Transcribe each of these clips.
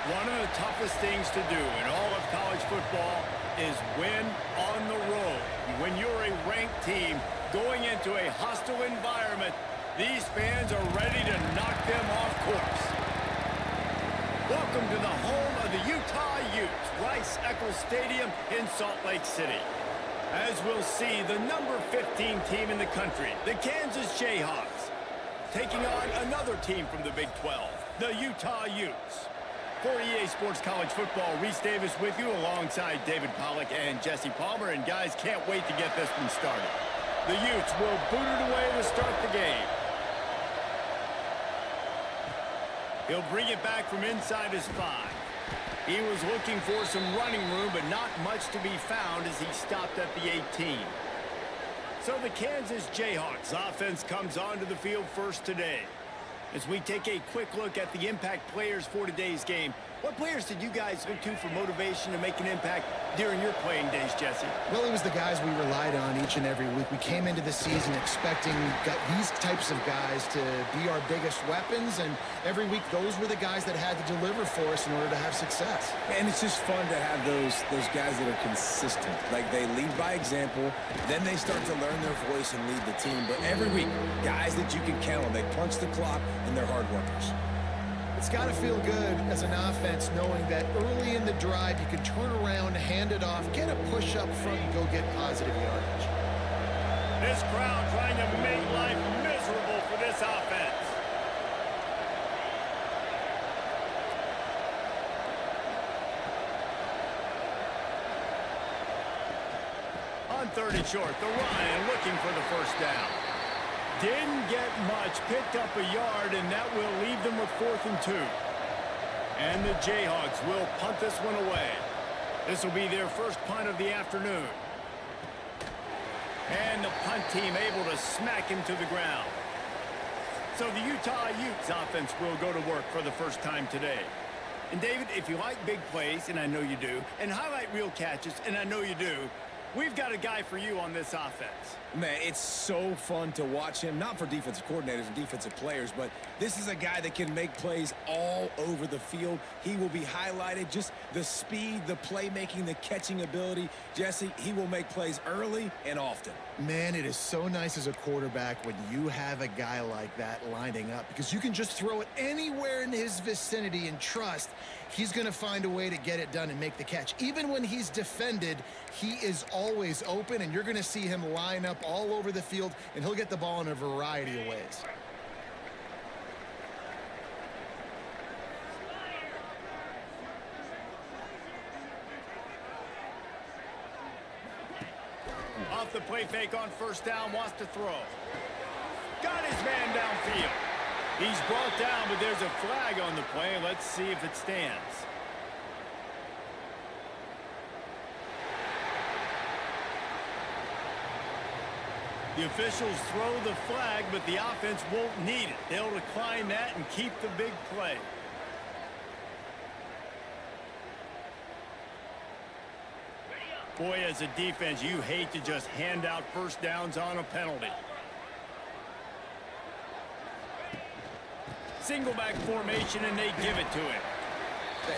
One of the toughest things to do in all of college football is win on the road. When you're a ranked team going into a hostile environment, these fans are ready to knock them off course. Welcome to the home of the Utah Utes, Rice-Eccles Stadium in Salt Lake City. As we'll see, the number 15 team in the country, the Kansas Jayhawks, taking on another team from the Big 12, the Utah Utes. For EA Sports College Football, Reese Davis with you alongside David Pollack and Jesse Palmer. And guys, can't wait to get this one started. The Utes will boot it away to start the game. He'll bring it back from inside his 5. He was looking for some running room, but not much to be found as he stopped at the 18. So the Kansas Jayhawks offense comes onto the field first today. As we take a quick look at the impact players for today's game, what players did you guys look to for motivation to make an impact during your playing days, Jesse? Well, it was the guys we relied on each and every week. We came into the season expecting these types of guys to be our biggest weapons, and every week those were the guys that had to deliver for us in order to have success. And it's just fun to have those guys that are consistent. Like, they lead by example, then they start to learn their voice and lead the team. But every week, guys that you can count on, they punch the clock, and they're hard workers. It's got to feel good as an offense knowing that early in the drive you can turn around, hand it off, get a push up front, and go get positive yardage. This crowd trying to make life miserable for this offense. On 3rd and short, the Ryan looking for the first down. Didn't get much, picked up a yard, and that will leave them with 4th and 2. And the Jayhawks will punt this one away. This will be their first punt of the afternoon. And the punt team able to smack him to the ground. So the Utah Utes offense will go to work for the first time today. And David, if you like big plays, and I know you do, and highlight reel catches, and I know you do, we've got a guy for you on this offense. Man, it's so fun to watch him, not for defensive coordinators and defensive players, but this is a guy that can make plays all over the field. He will be highlighted, just the speed, the playmaking, the catching ability. Jesse, he will make plays early and often. Man, it is so nice as a quarterback when you have a guy like that lining up, because you can just throw it anywhere in his vicinity and trust he's going to find a way to get it done and make the catch. Even when he's defended, he is always open, and you're going to see him line up all over the field, and he'll get the ball in a variety of ways. Off the play fake on first down, wants to throw. Got his man downfield. He's brought down, but there's a flag on the play. Let's see if it stands. The officials throw the flag, but the offense won't need it. They'll decline that and keep the big play. Boy, as a defense, you hate to just hand out first downs on a penalty. Single back formation, and they give it to him.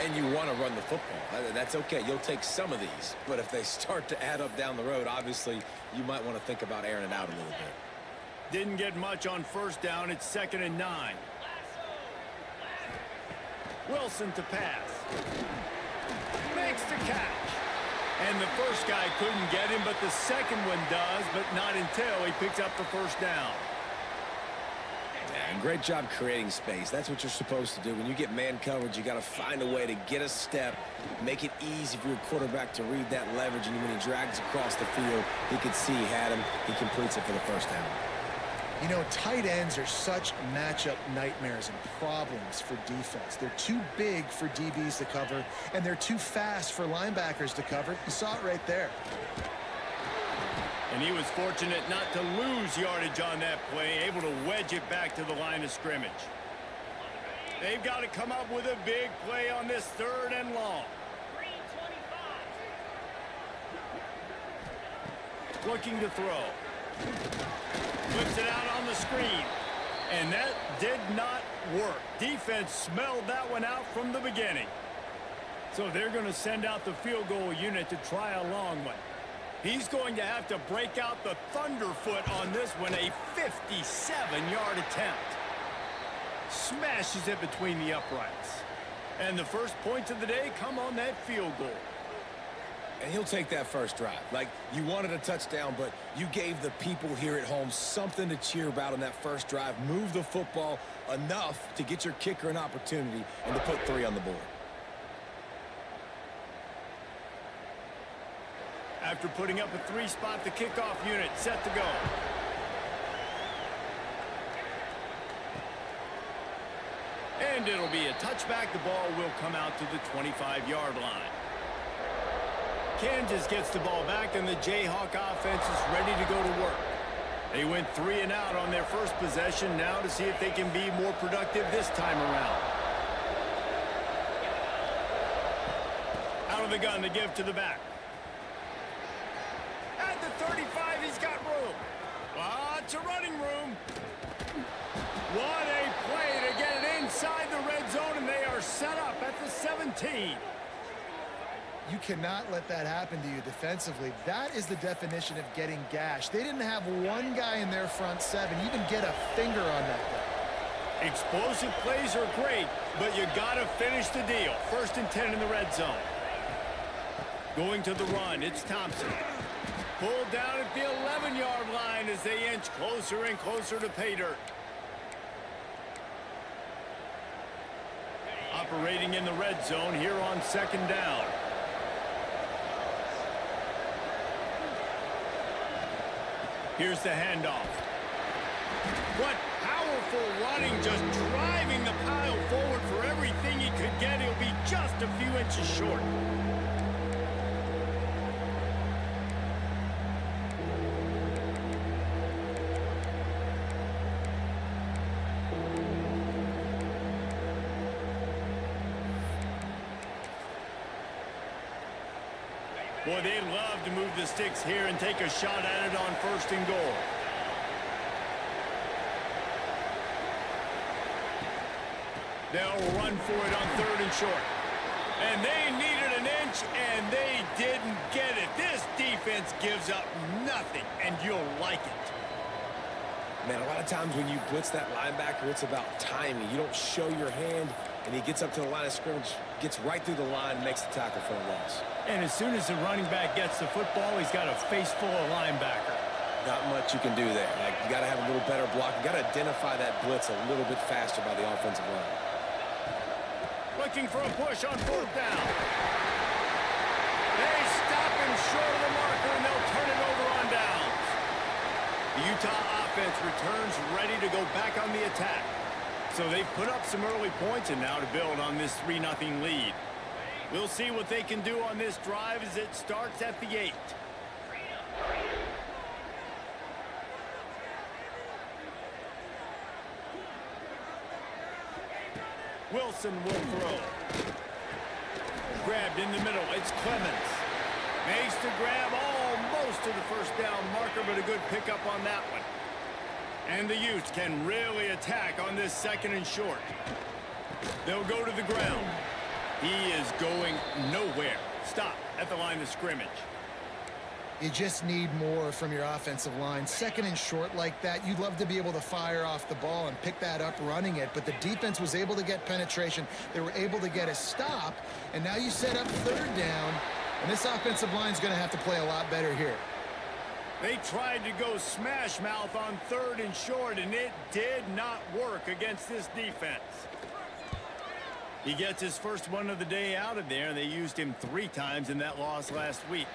And you want to run the football. That's okay. You'll take some of these. But if they start to add up down the road, obviously, you might want to think about airing it out a little bit. Didn't get much on first down. It's 2nd and 9. Wilson to pass. Makes the catch. And the first guy couldn't get him, but the second one does, but not until he picks up the first down. And great job creating space. That's what you're supposed to do. When you get man coverage, you got to find a way to get a step, make it easy for your quarterback to read that leverage, and when he drags across the field, he could see he had him. He completes it for the first down. You know, tight ends are such matchup nightmares and problems for defense. They're too big for DBs to cover, and they're too fast for linebackers to cover. You saw it right there. And he was fortunate not to lose yardage on that play, able to wedge it back to the line of scrimmage. They've got to come up with a big play on this 3rd and long. Looking to throw. Flips it out on the screen. And that did not work. Defense smelled that one out from the beginning. So they're going to send out the field goal unit to try a long one. He's going to have to break out the thunderfoot on this one, a 57-yard attempt. Smashes it between the uprights. And the first points of the day come on that field goal. And he'll take that first drive. Like, you wanted a touchdown, but you gave the people here at home something to cheer about on that first drive. Move the football enough to get your kicker an opportunity and to put 3 on the board. After putting up a 3-spot, the kickoff unit set to go. And it'll be a touchback. The ball will come out to the 25-yard line. Kansas gets the ball back, and the Jayhawk offense is ready to go to work. They went 3 and out on their first possession, now to see if they can be more productive this time around. Out of the gun to give to the back. At the 35, he's got room. Lots of running room. What a play to get it inside the red zone, and they are set up at the 17. You cannot let that happen to you defensively. That is the definition of getting gashed. They didn't have one guy in their front 7 even get a finger on that guy. Explosive plays are great, but you got to finish the deal. 1st and 10 in the red zone. Going to the run, it's Thompson. Pulled down at the 11-yard line as they inch closer and closer to pay dirt. Operating in the red zone here on 2nd down. Here's the handoff. What powerful running, just driving the pile forward for everything he could get. He'll be just a few inches short. Boy, they'd love to move the sticks here and take a shot at it on 1st and goal. They'll run for it on 3rd and short. And they needed an inch, and they didn't get it. This defense gives up nothing, and you'll like it. Man, a lot of times when you blitz that linebacker, it's about timing. You don't show your hand, and he gets up to the line of scrimmage, gets right through the line, and makes the tackle for a loss. And as soon as the running back gets the football, he's got a face full of linebacker. Not much you can do there. Like, you got to have a little better block. You got to identify that blitz a little bit faster by the offensive line. Looking for a push on 4th down. They stop him short of the marker, and they'll turn it over on downs. The Utah offense returns ready to go back on the attack. So they've put up some early points, and now to build on this 3-0 lead. We'll see what they can do on this drive as it starts at the 8. Wilson will throw. Grabbed in the middle. It's Clemens. Makes the grab almost to the 1st down marker, but a good pickup on that one. And the Utes can really attack on this 2nd and short. They'll go to the ground. He is going nowhere. Stop at the line of scrimmage. You just need more from your offensive line. 2nd and short like that, you'd love to be able to fire off the ball and pick that up running it, but the defense was able to get penetration. They were able to get a stop, and now you set up 3rd down, and this offensive line is going to have to play a lot better here. They tried to go smash mouth on 3rd and short, and it did not work against this defense. He gets his first one of the day out of there, and they used him 3 times in that loss last week.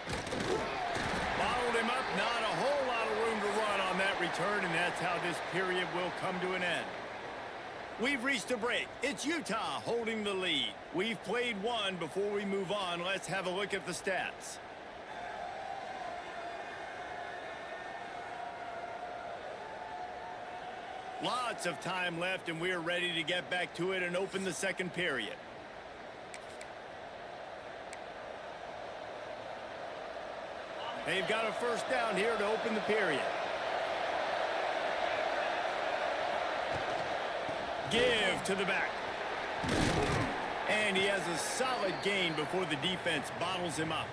Bottled him up, not a whole lot of room to run on that return, and that's how this period will come to an end. We've reached a break. It's Utah holding the lead. We've played one. Before we move on, let's have a look at the stats. Lots of time left, and we're ready to get back to it and open the 2nd period. They've got a 1st down here to open the period. Give to the back. And And he has a solid gain before the defense bottles him up.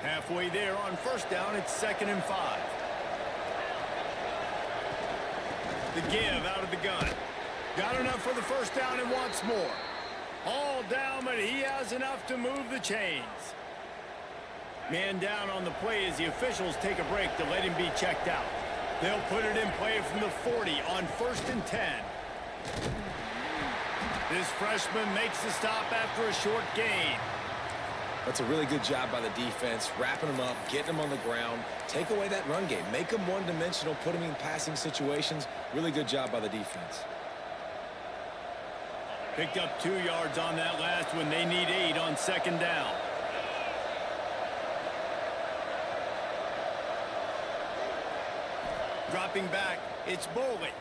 Halfway there on first down, it's 2nd and 5. The give out of the gun. Got enough for the first down and wants more. All down, but he has enough to move the chains. Man down on the play as the officials take a break to let him be checked out. They'll put it in play from the 40 on 1st and 10. This freshman makes the stop after a short gain. That's a really good job by the defense, wrapping them up, getting them on the ground. Take away that run game. Make them one-dimensional, put them in passing situations. Really good job by the defense. Picked up 2 yards on that last one. They need 8 on 2nd down. Dropping back, it's Boley.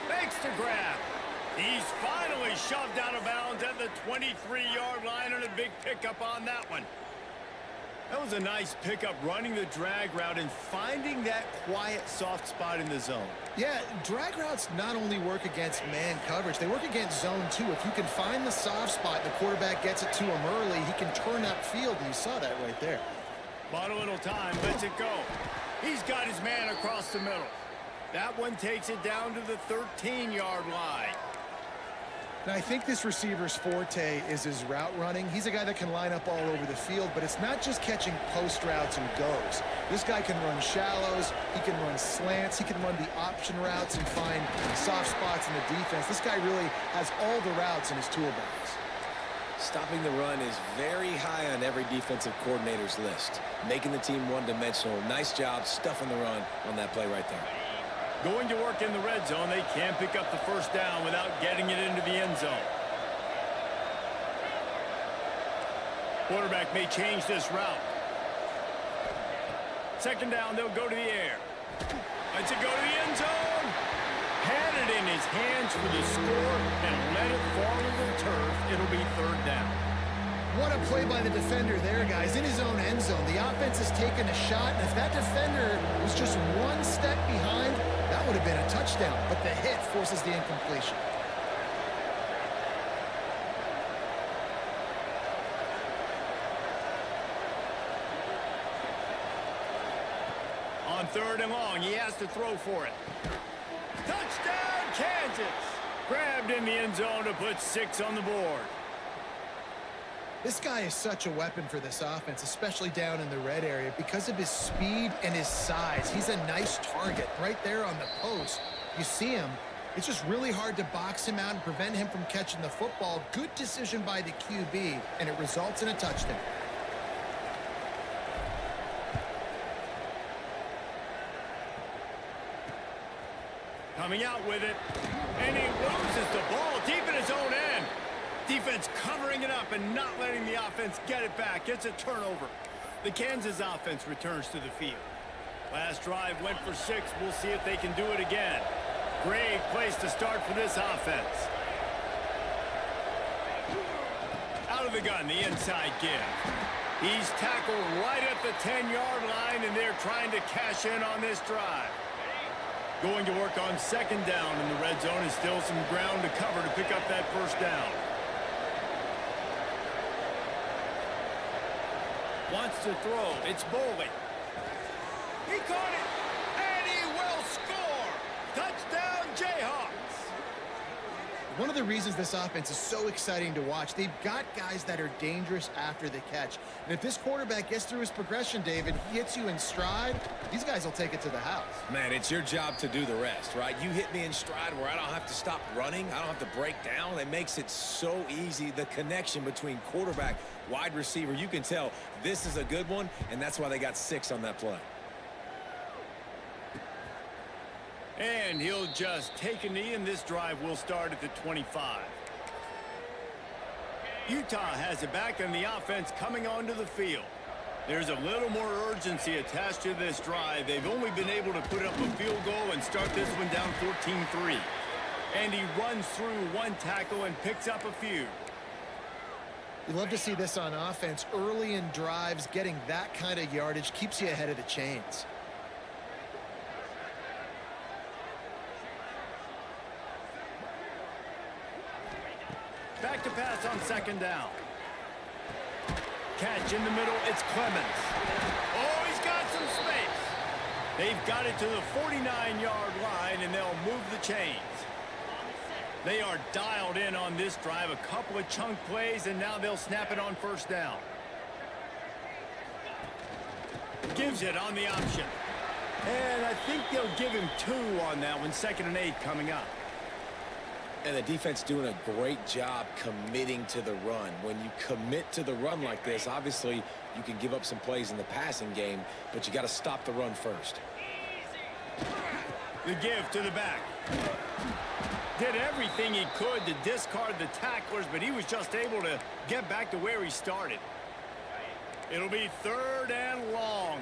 Makes the grab. He's finally shoved out of bounds at the 23-yard line, and a big pickup on that one. That was a nice pickup, running the drag route and finding that quiet, soft spot in the zone. Yeah, drag routes not only work against man coverage, they work against zone too. If you can find the soft spot and the quarterback gets it to him early, he can turn upfield, and you saw that right there. Bought a little time, lets it go. He's got his man across the middle. That one takes it down to the 13-yard line. Now, I think this receiver's forte is his route running. He's a guy that can line up all over the field, but it's not just catching post routes and goes. This guy can run shallows, he can run slants, he can run the option routes and find soft spots in the defense. This guy really has all the routes in his toolbox. Stopping the run is very high on every defensive coordinator's list. Making the team one-dimensional. Nice job stuffing the run on that play right there. Going to work in the red zone. They can't pick up the first down without getting it into the end zone. Quarterback may change this route. 2nd down, they'll go to the air. Lets it go to the end zone. Had it in his hands for the score and let it fall to the turf. It'll be 3rd down. What a play by the defender there, guys. In his own end zone, the offense has taken a shot, and if that defender was just one step behind, that would have been a touchdown, but the hit forces the incompletion. On 3rd and long, he has to throw for it. Touchdown, Kansas! Grabbed in the end zone to put 6 on the board. This guy is such a weapon for this offense, especially down in the red area, because of his speed and his size. He's a nice target right there on the post. You see him. It's just really hard to box him out and prevent him from catching the football. Good decision by the QB, and it results in a touchdown. Coming out with it, and he loses the ball deep in his own end. Defense covering it up and not letting the offense get it back. It's a turnover. The Kansas offense returns to the field. Last drive went for 6. We'll see if they can do it again. Great place to start for this offense. Out of the gun, the inside give. He's tackled right at the 10-yard line, and they're trying to cash in on this drive. Going to work on 2nd down in the red zone, and still some ground to cover to pick up that first down. Wants to throw. It's Boley. He caught it, and he will score. Touchdown, Jayhawks. One of the reasons this offense is so exciting to watch, they've got guys that are dangerous after the catch. And if this quarterback gets through his progression, David, he hits you in stride, these guys will take it to the house. Man, it's your job to do the rest, right? You hit me in stride where I don't have to stop running. I don't have to break down. It makes it so easy. The connection between quarterback, wide receiver, you can tell this is a good one, and that's why they got 6 on that play. And he'll just take a knee, and this drive will start at the 25. Utah has it back, and the offense coming onto the field. There's a little more urgency attached to this drive. They've only been able to put up a field goal and start this one down 14-3. And he runs through one tackle and picks up a few. You love to see this on offense. Early in drives, getting that kind of yardage keeps you ahead of the chains. on second down. Catch in the middle, it's Clemens. Oh, he's got some space. They've got it to the 49-yard line, and they'll move the chains. They are dialed in on this drive, a couple of chunk plays, and now they'll snap it on first down. Gives it on the option. And I think they'll give him 2 on that one, 2nd and 8 coming up. And the defense doing a great job committing to the run. When you commit to the run like this, obviously you can give up some plays in the passing game, but you got to stop the run first. The give to the back. Did everything he could to discard the tacklers, but he was just able to get back to where he started. It'll be 3rd and long.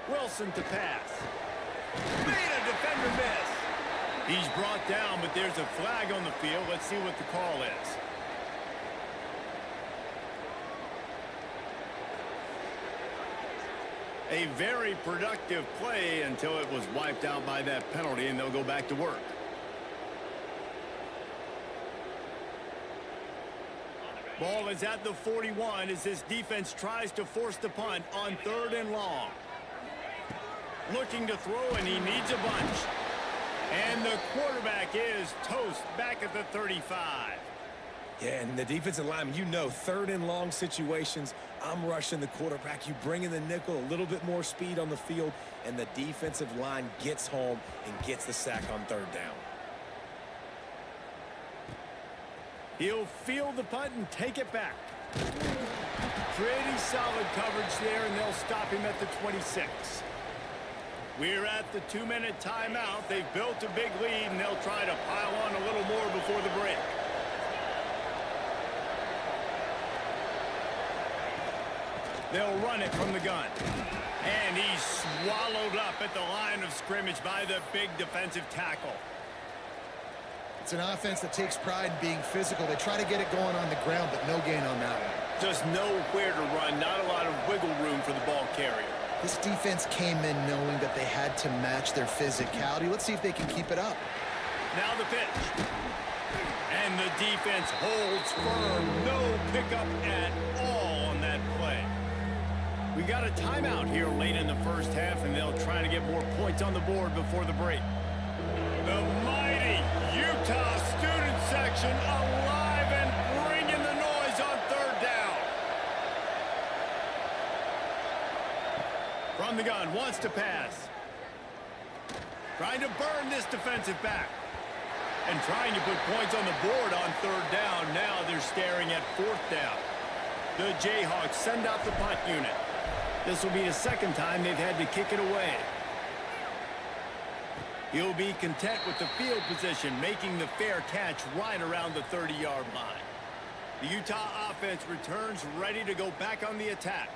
Wilson to pass. Made a defender miss. He's brought down, but there's a flag on the field. Let's see what the call is. A very productive play until it was wiped out by that penalty, and they'll go back to work. Ball is at the 41 as this defense tries to force the punt on 3rd and long. Looking to throw, and he needs a bunch. And the quarterback is toast back at the 35. Yeah, and the defensive lineman, you know, 3rd and long situations, I'm rushing the quarterback. You bring in the nickel, a little bit more speed on the field, and the defensive line gets home and gets the sack on 3rd down. He'll field the punt and take it back. Pretty solid coverage there, and they'll stop him at the 26. We're at the 2-minute timeout. They've built a big lead, and they'll try to pile on a little more before the break. They'll run it from the gun. And he's swallowed up at the line of scrimmage by the big defensive tackle. It's an offense that takes pride in being physical. They try to get it going on the ground, but no gain on that one. Just nowhere to run, not a lot of wiggle room for the ball carrier. This defense came in knowing that they had to match their physicality. Let's see if they can keep it up. Now the pitch. And the defense holds firm. No pickup at all on that play. We got a timeout here late in the first half, and they'll try to get more points on the board before the break. The mighty Utah student section alive and bringing the noise on 3rd down. From the gun, wants to pass. Trying to burn this defensive back. And trying to put points on the board on 3rd down. Now they're staring at 4th down. The Jayhawks send out the punt unit. This will be the 2nd time they've had to kick it away. He'll be content with the field position, making the fair catch right around the 30-yard line. The Utah offense returns ready to go back on the attack.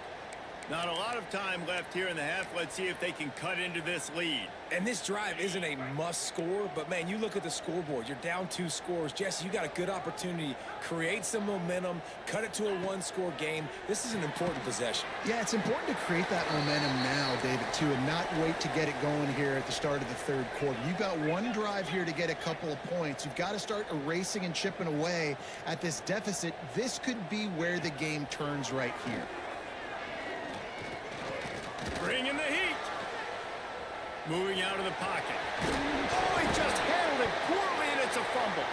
Not a lot of time left here in the half. Let's see if they can cut into this lead. And this drive isn't a must score, but man, you look at the scoreboard. You're down 2 scores. Jesse, you got a good opportunity. Create some momentum. Cut it to a 1-score game. This is an important possession. Yeah, it's important to create that momentum now, David, too, and not wait to get it going here at the start of the 3rd quarter. You've got one drive here to get a couple of points. You've got to start erasing and chipping away at this deficit. This could be where the game turns right here. Bringing the heat. Moving out of the pocket. Oh, he just handled it poorly, and it's a fumble.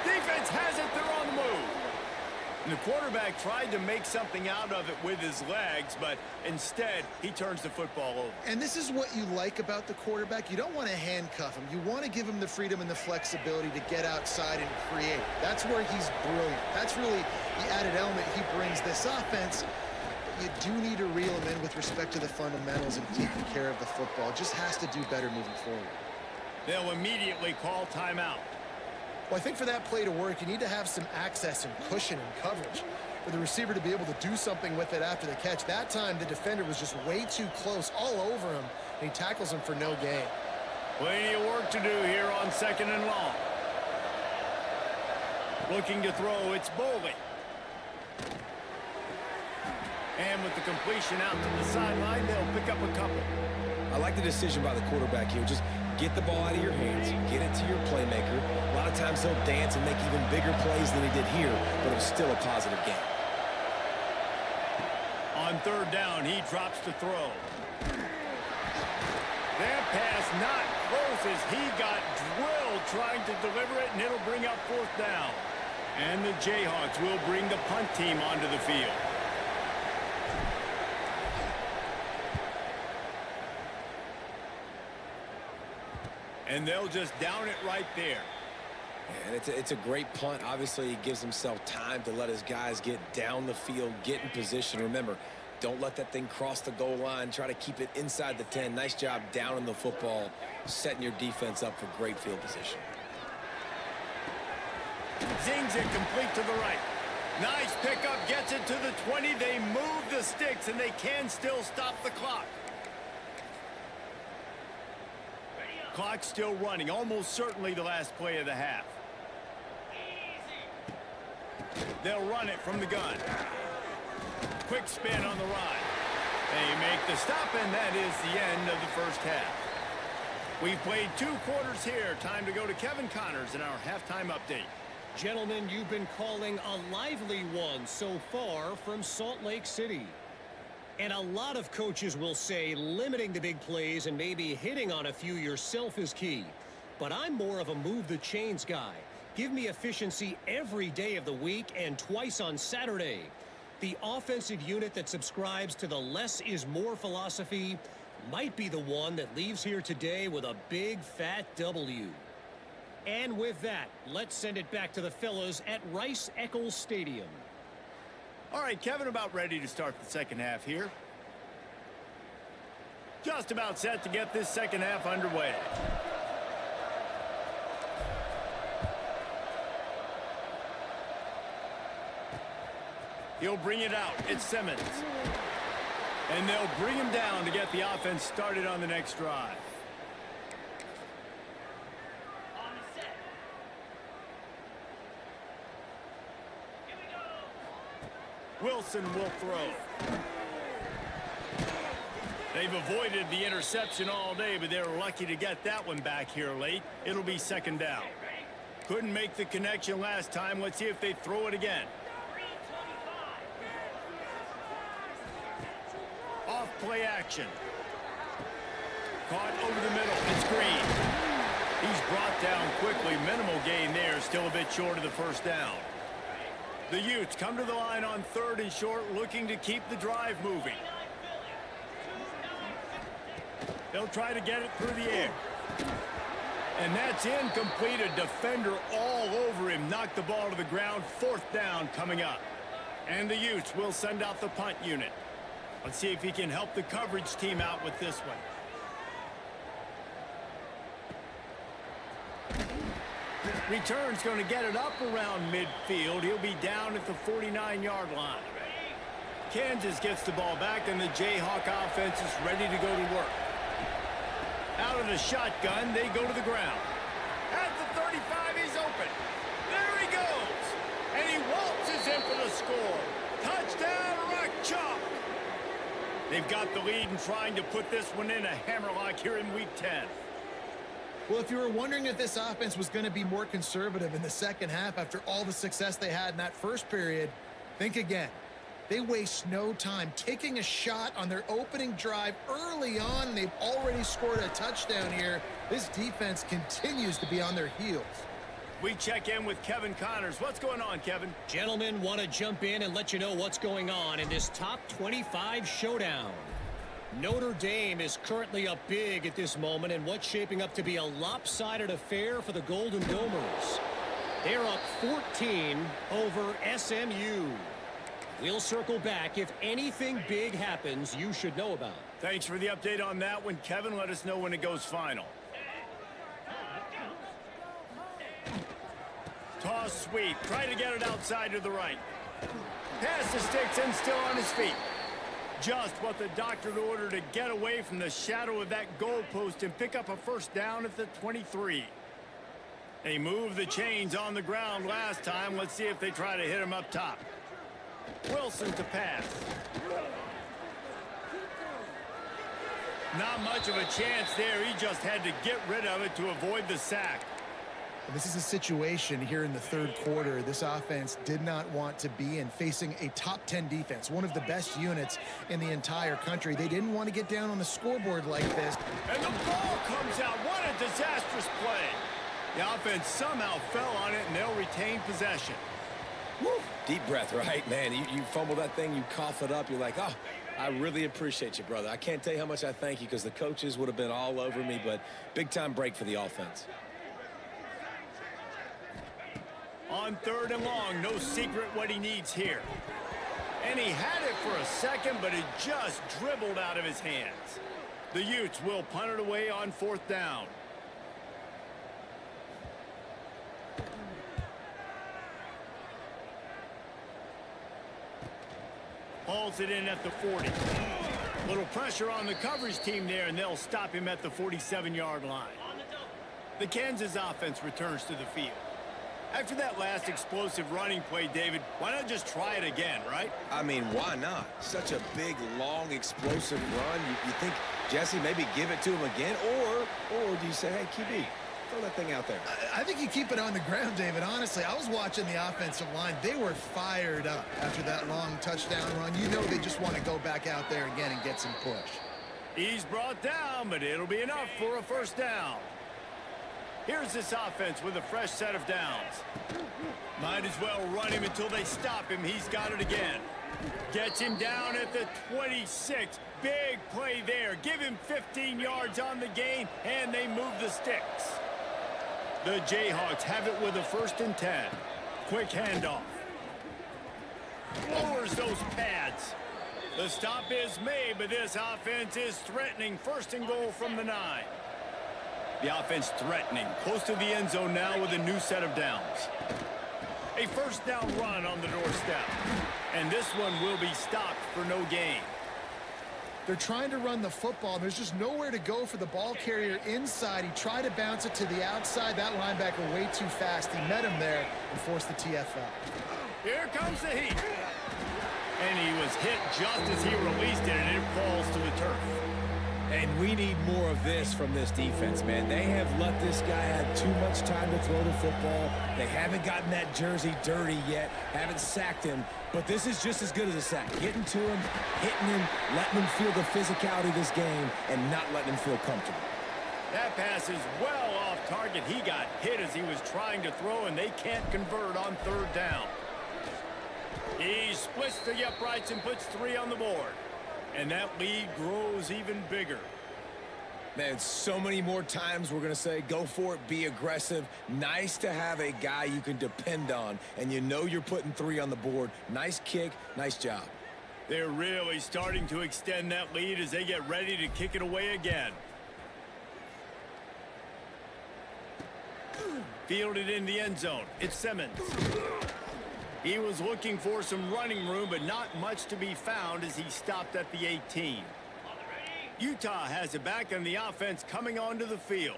Defense has it. They're on the move. And the quarterback tried to make something out of it with his legs, but instead, he turns the football over. And this is what you like about the quarterback. You don't want to handcuff him. You want to give him the freedom and the flexibility to get outside and create. That's where he's brilliant. That's really the added element he brings this offense. You do need to reel him in with respect to the fundamentals and taking care of the football. Just has to do better moving forward. They'll immediately call timeout. Well, I think for that play to work, you need to have some access and cushion and coverage for the receiver to be able to do something with it after the catch. That time, the defender was just way too close, all over him, and he tackles him for no gain. Plenty of work to do here on 2nd and long. Looking to throw, it's Boley. And with the completion out to the sideline, they'll pick up a couple. I like the decision by the quarterback here. Just Get the ball out of your hands. Get it to your playmaker. A lot of times he'll dance and make even bigger plays than he did here, but it was still a positive game. On third down, he drops to throw. That pass not close as he got drilled trying to deliver it, and it'll bring up fourth down. And the Jayhawks will bring the punt team onto the field. And they'll just down it right there. And it's a great punt. Obviously, he gives himself time to let his guys get down the field, get in position. Remember, don't let that thing cross the goal line. Try to keep it inside the 10. Nice job down in the football, setting your defense up for great field position. Zings it complete to the right. Nice pickup, gets it to the 20. They move the sticks, and they can still stop the clock. Clock still running, almost certainly the last play of the half. They'll run it from the gun. Quick spin on the ride. They make the stop, and that is the end of the first half. We've played 2 quarters here. Time to go to Kevin Connors in our halftime update. Gentlemen, you've been calling a lively one so far from Salt Lake City. And a lot of coaches will say limiting the big plays and maybe hitting on a few yourself is key. But I'm more of a move the chains guy. Give me efficiency every day of the week and twice on Saturday. The offensive unit that subscribes to the less is more philosophy might be the one that leaves here today with a big fat W. And with that, let's send it back to the fellas at Rice-Eccles Stadium. All right, Kevin, about ready to start the second half here. Just about set to get this second half underway. He'll bring it out. It's Simmons. And they'll bring him down to get the offense started on the next drive. Wilson will throw. They've avoided the interception all day, but they're lucky to get that one back here late. It'll be second down. Couldn't make the connection last time. Let's see if they throw it again. Off play action. Caught over the middle. It's Green. He's brought down quickly. Minimal gain there. Still a bit short of the first down. The Utes come to the line on third and short, looking to keep the drive moving. They'll try to get it through the air. And that's incomplete. A defender all over him. Knocked the ball to the ground. Fourth down coming up. And the Utes will send out the punt unit. Let's see if he can help the coverage team out with this one. Return's going to get it up around midfield. He'll be down at the 49-yard line. Kansas gets the ball back, and the Jayhawk offense is ready to go to work. Out of the shotgun, they go to the ground. At the 35, he's open. There he goes. And he waltzes in for the score. Touchdown, Rock Chalk. They've got the lead and trying to put this one in a hammerlock here in Week 10. Well, if you were wondering if this offense was going to be more conservative in the second half after all the success they had in that first period, think again. They waste no time taking a shot on their opening drive early on. They've already scored a touchdown here. This defense continues to be on their heels. We check in with Kevin Connors. What's going on, Kevin? Gentlemen, want to jump in and let you know what's going on in this top 25 showdown. Notre Dame is currently up big at this moment in what's shaping up to be a lopsided affair for the Golden Domers. They're up 14 over SMU. We'll circle back. If anything big happens, you should know about. Thanks for the update on that one, Kevin. Let us know when it goes final. Toss sweep. Try to get it outside to the right. Pass to sticks and still on his feet. Just what the doctor ordered to get away from the shadow of that goalpost and pick up a first down at the 23. They moved the chains on the ground last time. Let's see if they try to hit him up top. Wilson to pass. Not much of a chance there. He just had to get rid of it to avoid the sack. This is a situation here in the third quarter this offense did not want to be in, facing a top 10 defense, one of the best units in the entire country. They didn't want to get down on the scoreboard like this. And the ball comes out. What a disastrous play. The offense somehow fell on it, and they'll retain possession. Woo. Deep breath, right? Man, you fumble that thing, you cough it up, you're like, oh, I really appreciate you, brother. I can't tell you how much I thank you because the coaches would have been all over me, but big-time break for the offense. On 3rd and long, no secret what he needs here. And he had it for a second, but it just dribbled out of his hands. The Utes will punt it away on 4th down. Hauls it in at the 40. Little pressure on the coverage team there, and they'll stop him at the 47-yard line. The Kansas offense returns to the field. After that last explosive running play, David, why not just try it again, right? I mean, why not? Such a big, long, explosive run. You think, Jesse, maybe give it to him again? Or do you say, hey, QB, throw that thing out there? I think you keep it on the ground, David. Honestly, I was watching the offensive line. They were fired up after that long touchdown run. You know they just want to go back out there again and get some push. He's brought down, but it'll be enough for a 1st down. Here's this offense with a fresh set of downs. Might as well run him until they stop him. He's got it again. Gets him down at the 26. Big play there. Give him 15 yards on the gain, and they move the sticks. The Jayhawks have it with a 1st and 10. Quick handoff. Lowers those pads. The stop is made, but this offense is threatening. 1st and goal from the 9. The offense threatening. Close to the end zone now with a new set of downs. A 1st down run on the doorstep. And this one will be stopped for no gain. They're trying to run the football. There's just nowhere to go for the ball carrier inside. He tried to bounce it to the outside. That linebacker way too fast. He met him there and forced the TFL. Here comes the heat. And he was hit just as he released it, and it falls to the turf. And we need more of this from this defense, man. They have let this guy have too much time to throw the football. They haven't gotten that jersey dirty yet, haven't sacked him. But this is just as good as a sack. Getting to him, hitting him, letting him feel the physicality of this game, and not letting him feel comfortable. That pass is well off target. He got hit as he was trying to throw, and they can't convert on 3rd down. He splits the uprights and puts 3 on the board. And that lead grows even bigger. Man, so many more times we're going to say, go for it, be aggressive. Nice to have a guy you can depend on, and you know you're putting 3 on the board. Nice kick, nice job. They're really starting to extend that lead as they get ready to kick it away again. Fielded in the end zone. It's Simmons. He was looking for some running room, but not much to be found as he stopped at the 18. Utah has it back on the offense coming onto the field.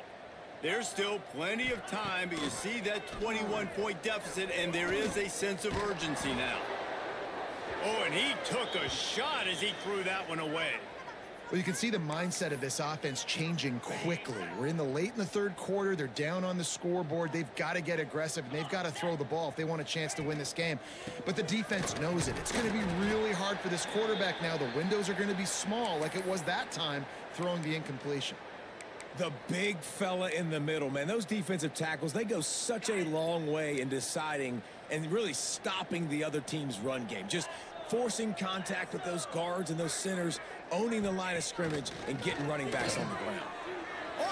There's still plenty of time, but you see that 21-point deficit, and there is a sense of urgency now. Oh, and he took a shot as he threw that one away. Well, you can see the mindset of this offense changing quickly. We're late in the 3rd quarter. They're down on the scoreboard. They've got to get aggressive, and they've got to throw the ball if they want a chance to win this game. But the defense knows it. It's going to be really hard for this quarterback now. The windows are going to be small like it was that time throwing the incompletion. The big fella in the middle, man. Those defensive tackles, they go such a long way in deciding and really stopping the other team's run game. Just forcing contact with those guards and those centers, owning the line of scrimmage, and getting running backs on the ground.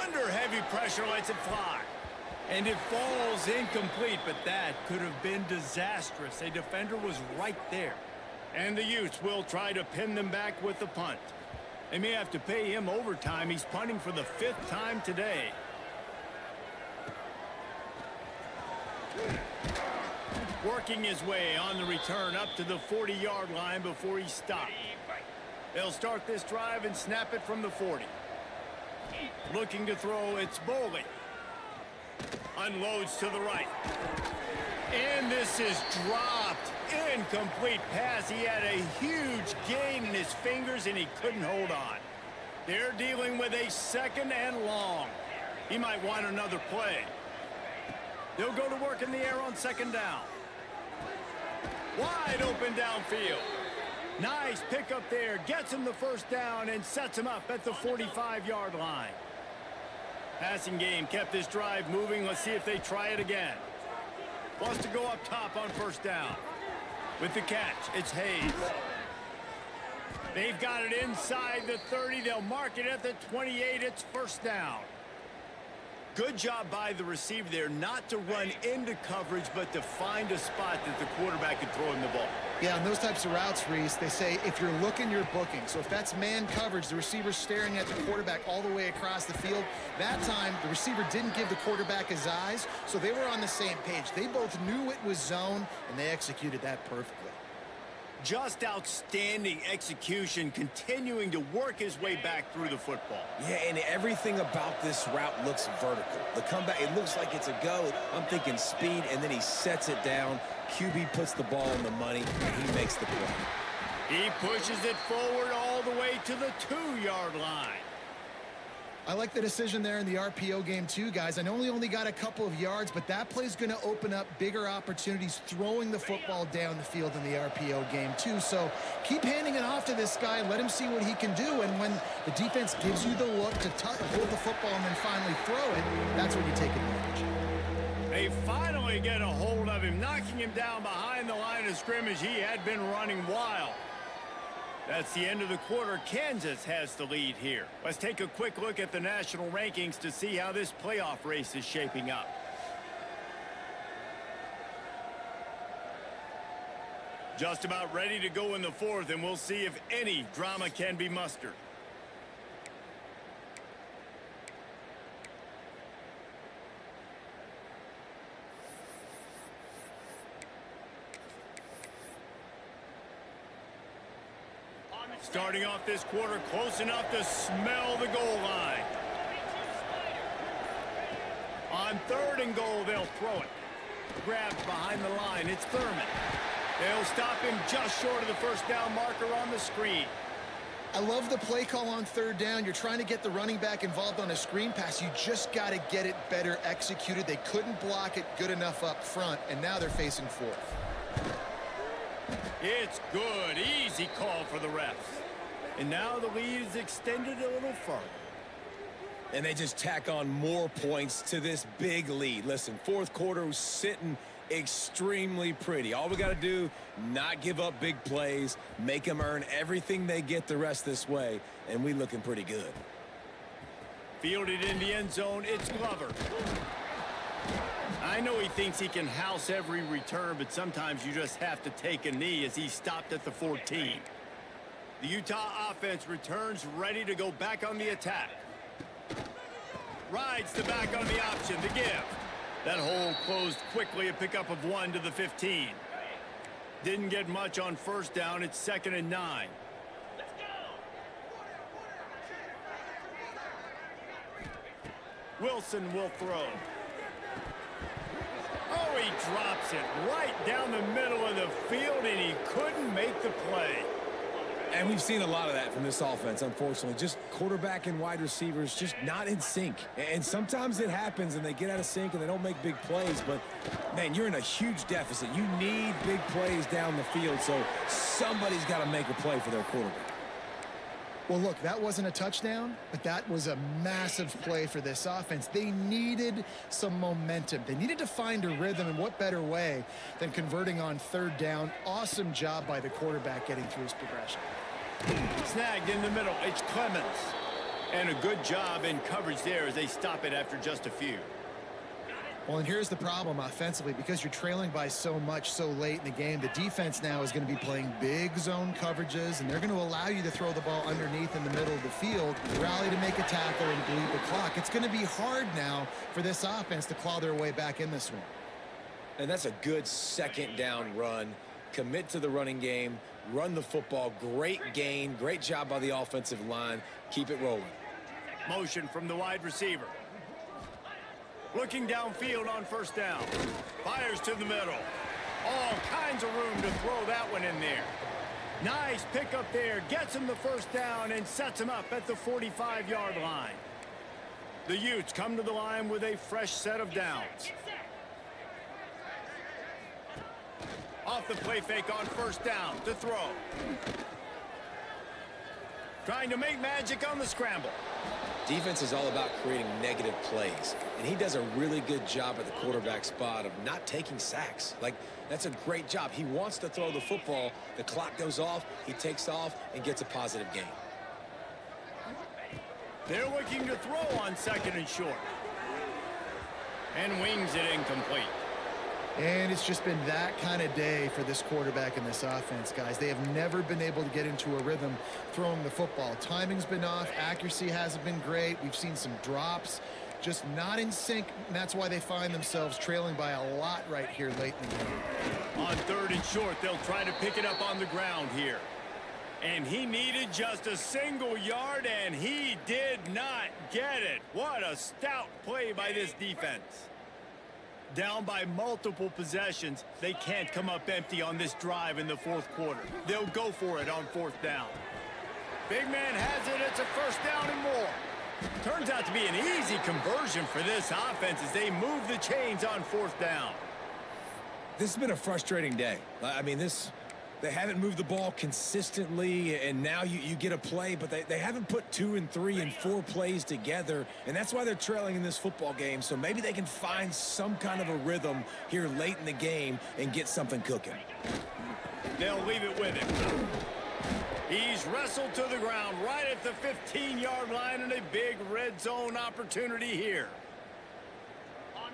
Under heavy pressure, lets it fly. And it falls incomplete, but that could have been disastrous. A defender was right there. And the Utes will try to pin them back with the punt. They may have to pay him overtime. He's punting for the 5th time today. Working his way on the return up to the 40-yard line before he stopped. They'll start this drive and snap it from the 40. Looking to throw, it's Boley. Unloads to the right. And this is dropped. Incomplete pass. He had a huge gain in his fingers, and he couldn't hold on. They're dealing with a 2nd and long. He might want another play. They'll go to work in the air on 2nd down. Wide open downfield. Nice pickup there. Gets him the 1st down and sets him up at the 45-yard line. Passing game kept this drive moving. Let's see if they try it again. Wants to go up top on 1st down. With the catch, it's Hayes. They've got it inside the 30. They'll mark it at the 28. It's 1st down. Good job by the receiver there not to run into coverage, but to find a spot that the quarterback can throw him the ball. Yeah, on those types of routes, Reese, they say if you're looking, you're booking. So if that's man coverage, the receiver's staring at the quarterback all the way across the field. That time, the receiver didn't give the quarterback his eyes, so they were on the same page. They both knew it was zone, and they executed that perfectly. Just outstanding execution, continuing to work his way back through the football. Yeah, and everything about this route looks vertical. The comeback, it looks like it's a go. I'm thinking speed, and then he sets it down. QB puts the ball on the money, and he makes the play. He pushes it forward all the way to the 2-yard line. I like the decision there in the RPO game too, guys. I know he only got a couple of yards, but that play's going to open up bigger opportunities throwing the football down the field in the RPO game too. So keep handing it off to this guy. Let him see what he can do. And when the defense gives you the look to hold the football and then finally throw it, that's when you take advantage. They finally get a hold of him, knocking him down behind the line of scrimmage. He had been running wild. That's the end of the quarter. Kansas has the lead here. Let's take a quick look at the national rankings to see how this playoff race is shaping up. Just about ready to go in the 4th, and we'll see if any drama can be mustered. Starting off this quarter close enough to smell the goal line. On 3rd and goal, they'll throw it. Grabbed behind the line, it's Thurman. They'll stop him just short of the 1st down marker on the screen. I love the play call on 3rd down. You're trying to get the running back involved on a screen pass. You just got to get it better executed. They couldn't block it good enough up front, and now they're facing 4th. It's good. Easy call for the refs. And now the lead is extended a little further. And they just tack on more points to this big lead. Listen, 4th quarter was sitting extremely pretty. All we got to do, not give up big plays, make them earn everything they get the rest this way, and we looking pretty good. Fielded in the end zone, it's Glover. I know he thinks he can house every return, but sometimes you just have to take a knee as he stopped at the 14. The Utah offense returns ready to go back on the attack. Rides the back on the option to give. That hole closed quickly, a pickup of 1 to the 15. Didn't get much on 1st down. It's 2nd and 9. Wilson will throw. Oh, he drops it right down the middle of the field, and he couldn't make the play. And we've seen a lot of that from this offense, unfortunately. Just quarterback and wide receivers just not in sync. And sometimes it happens and they get out of sync and they don't make big plays. But, man, you're in a huge deficit. You need big plays down the field, so somebody's got to make a play for their quarterback. Well, look, that wasn't a touchdown, but that was a massive play for this offense. They needed some momentum. They needed to find a rhythm, and what better way than converting on 3rd down. Awesome job by the quarterback getting through his progression. Snagged in the middle, it's Clemens. And a good job in coverage there as they stop it after just a few. Well, and here's the problem offensively. Because you're trailing by so much so late in the game, the defense now is going to be playing big zone coverages, and they're going to allow you to throw the ball underneath in the middle of the field, rally to make a tackle, and bleed the clock. It's going to be hard now for this offense to claw their way back in this one. And that's a good 2nd down run. Commit to the running game, run the football. Great gain, great job by the offensive line. Keep it rolling. Motion from the wide receiver. Looking downfield on 1st down. Fires to the middle. All kinds of room to throw that one in there. Nice pickup there. Gets him the first down and sets him up at the 45-yard line. The Utes come to the line with a fresh set of downs. Off the play fake on first down to throw. Trying to make magic on the scramble. Defense is all about creating negative plays, and he does a really good job at the quarterback spot of not taking sacks. Like, that's a great job. He wants to throw the football. The clock goes off, he takes off, and gets a positive gain. They're looking to throw on second and short. And wings it incomplete. And it's just been that kind of day for this quarterback and this offense, guys. They have never been able to get into a rhythm throwing the football. Timing's been off. Accuracy hasn't been great. We've seen some drops. Just not in sync, and that's why they find themselves trailing by a lot right here late in the game. On third and short, they'll try to pick it up on the ground here. And he needed just a single yard, and he did not get it. What a stout play by this defense. Down by multiple possessions, they can't come up empty on this drive in the fourth quarter. They'll go for it on fourth down. Big man has it. It's a first down and more. Turns out to be an easy conversion for this offense as they move the chains on fourth down. This has been a frustrating day. I mean, they haven't moved the ball consistently, and now you get a play, but they haven't put 2 and 3 and 4 plays together, and that's why they're trailing in this football game. So maybe they can find some kind of a rhythm here late in the game and get something cooking. They'll leave it with him. He's wrestled to the ground right at the 15-yard line, and a big red zone opportunity here.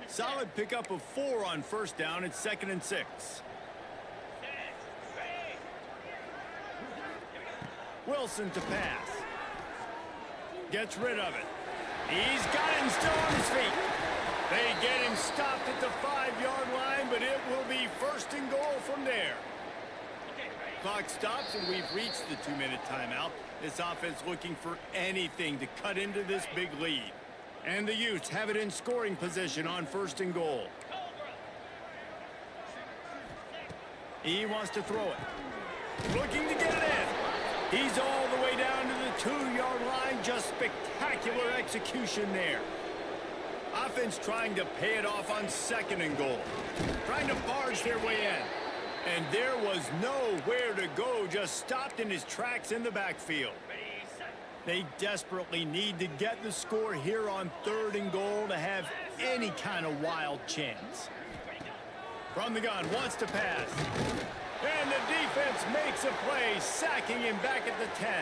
Solid pickup of 4 on first down. It's 2nd and 6. Wilson to pass. Gets rid of it. He's got him still on his feet. They get him stopped at the 5-yard line, but it will be 1st and goal from there. Clock stops, and we've reached the 2-minute timeout. This offense looking for anything to cut into this big lead. And the Utes have it in scoring position on 1st and goal. He wants to throw it. Looking to get it in. He's all the way down to the 2-yard line. Just spectacular execution there. Offense trying to pay it off on 2nd and goal. Trying to barge their way in. And there was nowhere to go. Just stopped in his tracks in the backfield. They desperately need to get the score here on 3rd and goal to have any kind of wild chance. From the gun, wants to pass. And the defense makes a play, sacking him back at the 10.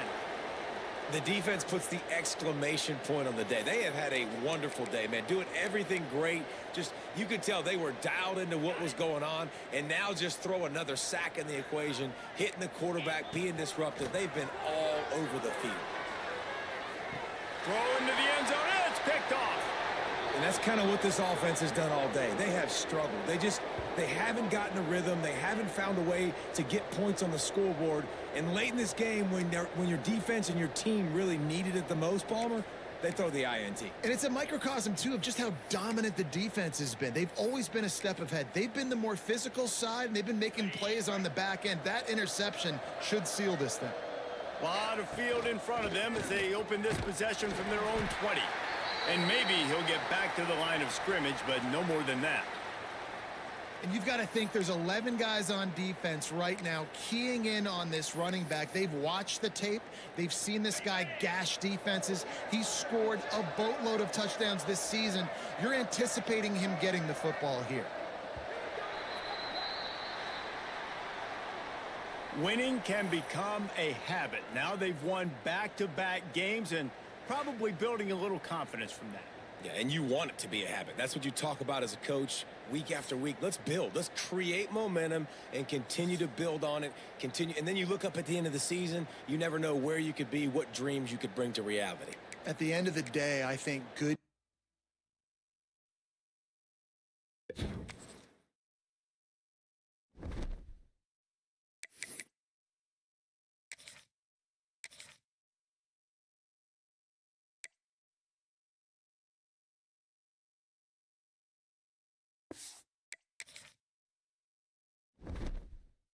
The defense puts the exclamation point on the day. They have had a wonderful day, man. Doing everything great. Just, you could tell they were dialed into what was going on. And now just throw another sack in the equation, hitting the quarterback, being disruptive. They've been all over the field. Throw into the end zone. It's picked off. And that's kind of what this offense has done all day. They have struggled. They haven't gotten a rhythm. They haven't found a way to get points on the scoreboard. And late in this game, when your defense and your team really needed it the most, Palmer, they throw the INT. And it's a microcosm, too, of just how dominant the defense has been. They've always been a step ahead. They've been the more physical side, and they've been making plays on the back end. That interception should seal this thing. A lot of field in front of them as they open this possession from their own 20. And maybe he'll get back to the line of scrimmage, but no more than that. And you've got to think there's 11 guys on defense right now keying in on this running back. They've watched the tape. They've seen this guy gash defenses. He's scored a boatload of touchdowns this season. You're anticipating him getting the football here. Winning can become a habit. Now they've won back-to-back games and probably building a little confidence from that. Yeah, and you want it to be a habit. That's what you talk about as a coach week after week. Let's build. Let's create momentum and continue to build on it. And then you look up at the end of the season, you never know where you could be, what dreams you could bring to reality. At the end of the day, I think good